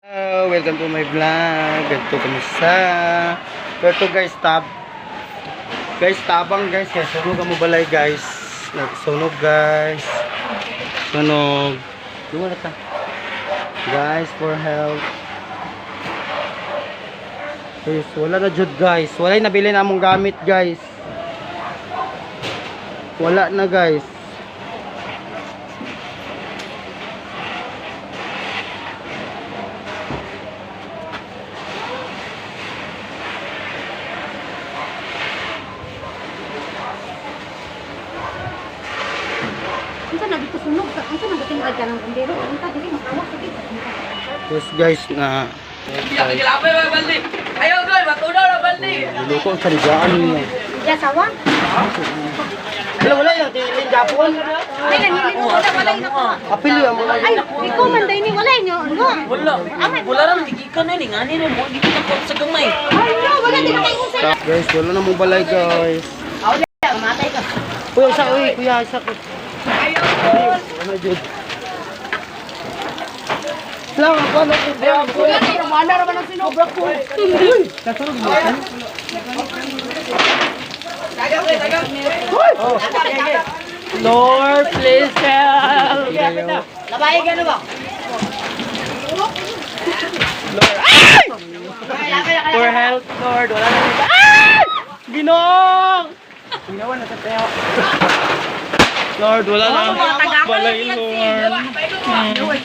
Welcome to my vlog. Ganito kumusta? Pero guys, tabang guys. Kaya sunog ang balay guys. Sunog guys. Sunog. Lumala ta. Guys, for help. Guys, wala na jud guys. Wala na nabili na among gamit guys. Wala na guys. Unsa na dito sunog? Unsa na tingad ka ng bumbero? Unsa dili makawak sa dito? Yes guys na. Ayo gol, matunaw na baldi. Niluto ang sarigaan niya. Ya sawa? Wala yung tilin Japon. Ay nanili mo wala na ko. Apil yung mga. Ay, ikaw man day ni wala nyo. No. Wala. Wala ram gigikan na ni ngani rin mo gigit ako sa gamay. Ay, no, wala din kay usay. Guys, wala na mong balay guys. Mamatay ka. Kuya, isa ko. Ayo Ano jud? Lang ako ano ko. Wala ra man ang sinobra ko. Kasunod mo kan? Tagang. Oh. Lord, please help. Labay gano ba? Lord. Ay! For help, Lord. Wala na dito. Ay! Ginong! Ginawa na sa tayo. Lord, wala na. Balay, Lord.